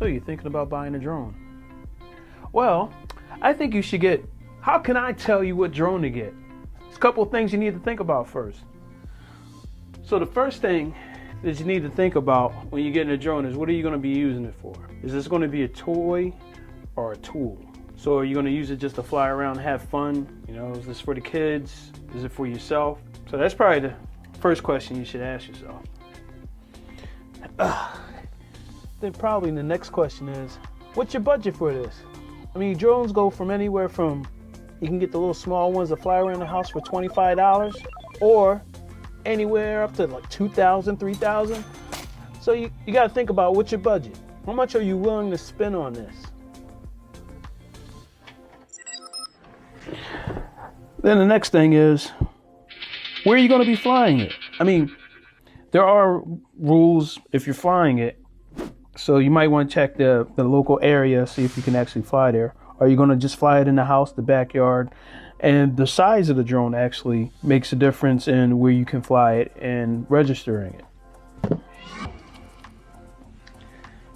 So you're thinking about buying a drone? Well, I think you should get, how can I tell you what drone to get? There's a couple of things you need to think about first. So the first thing that you need to think about when you're getting a drone is, what are you going to be using it for? Is this going to be a toy or a tool? So are you going to use it just to fly around and have fun? You know, is this for the kids? Is it for yourself? So that's probably the first question you should ask yourself. Then probably the next question is, what's your budget for this? I mean, drones go from anywhere from, you can get the little small ones that fly around the house for $25, or anywhere up to like $2,000, $3,000. So you got to think about, what's your budget? How much are you willing to spend on this? Then the next thing is, where are you going to be flying it? I mean, there are rules if you're flying it. So you might want to check the local area, see if you can actually fly there. Are you going to just fly it in the house, the backyard? And the size of the drone actually makes a difference in where you can fly it and registering it.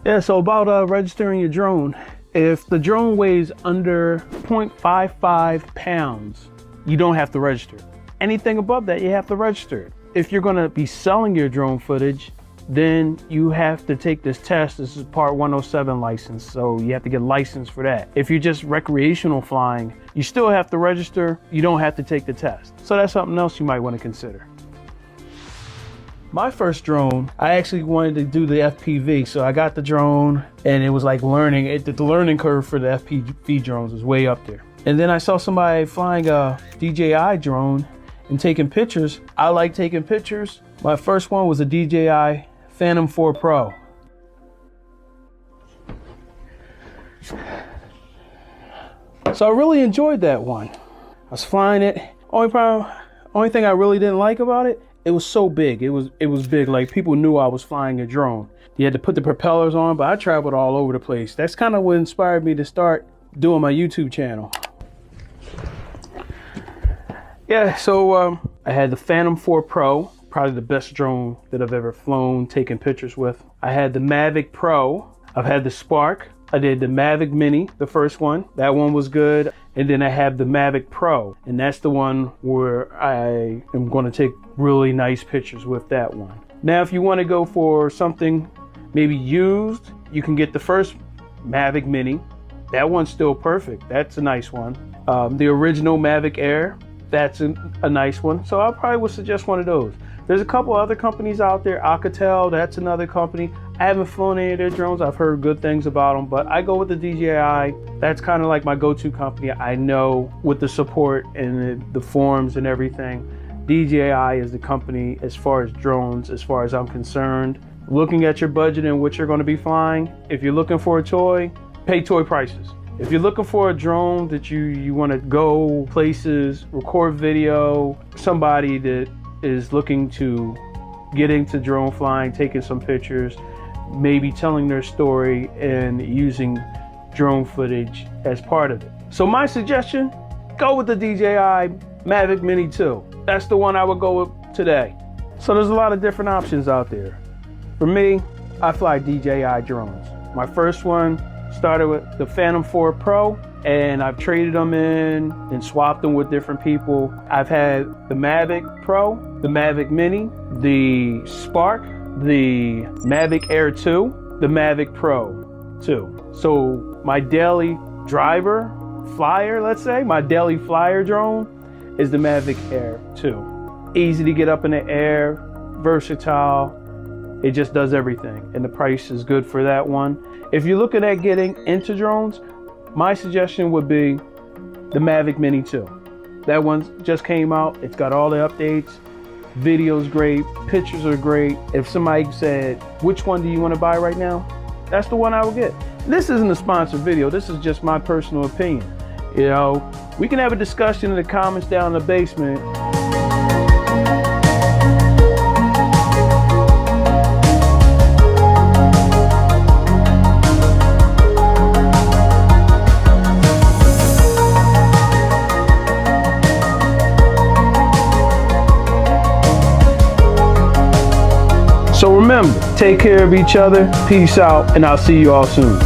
Yeah, so about registering your drone. If the drone weighs under 0.55 pounds, you don't have to register it. Anything above that, you have to register it. If you're going to be selling your drone footage, then you have to take this test. This is Part 107 license, so you have to get licensed for that. If you're just recreational flying, you still have to register. You don't have to take the test. So that's something else you might want to consider. My first drone, I actually wanted to do the FPV, so I got the drone, and it was like learning. The learning curve for the FPV drones was way up there. And then I saw somebody flying a DJI drone and taking pictures. I like taking pictures. My first one was a DJI Phantom 4 Pro. So I really enjoyed that one. I was flying it. Only thing I really didn't like about it, it was so big. It was big. Like, people knew I was flying a drone. You had to put the propellers on, but I traveled all over the place. That's kind of what inspired me to start doing my YouTube channel. Yeah, so I had the Phantom 4 Pro, probably the best drone that I've ever flown, taken pictures with. I had the Mavic Pro. I've had the Spark. I did the Mavic Mini, the first one. That one was good. And then I have the Mavic Pro, and that's the one where I am going to take really nice pictures with that one. Now, if you want to go for something maybe used, you can get the first Mavic Mini. That one's still perfect. That's a nice one. The original Mavic Air, that's a nice one. So I probably would suggest one of those. There's a couple other companies out there. Alcatel, that's another company. I haven't flown any of their drones. I've heard good things about them, but I go with the DJI. That's kind of like my go-to company. I know with the support and the forums and everything, DJI is the company as far as drones, as far as I'm concerned. Looking at your budget and what you're going to be flying, if you're looking for a toy, pay toy prices. If you're looking for a drone that you want to go places, record video, somebody that is looking to get into drone flying, taking some pictures, maybe telling their story and using drone footage as part of it. So my suggestion, go with the DJI Mavic Mini 2. That's the one I would go with today. So there's a lot of different options out there. For me, I fly DJI drones. My first one started with the Phantom 4 Pro, and I've traded them in and swapped them with different people. I've had the Mavic Pro, the Mavic Mini, the Spark, the Mavic Air 2, the Mavic Pro 2. So my daily driver, flyer, let's say, my daily flyer drone is the Mavic Air 2. Easy to get up in the air, versatile. It just does everything, and the price is good for that one. If you're looking at getting into drones, my suggestion would be the Mavic Mini 2. That one just came out. It's got all the updates. Video's great. Pictures are great. If somebody said, which one do you want to buy right now? That's the one I would get. This isn't a sponsored video. This is just my personal opinion. You know, we can have a discussion in the comments down in the basement. So remember, take care of each other. Peace out, and I'll see you all soon.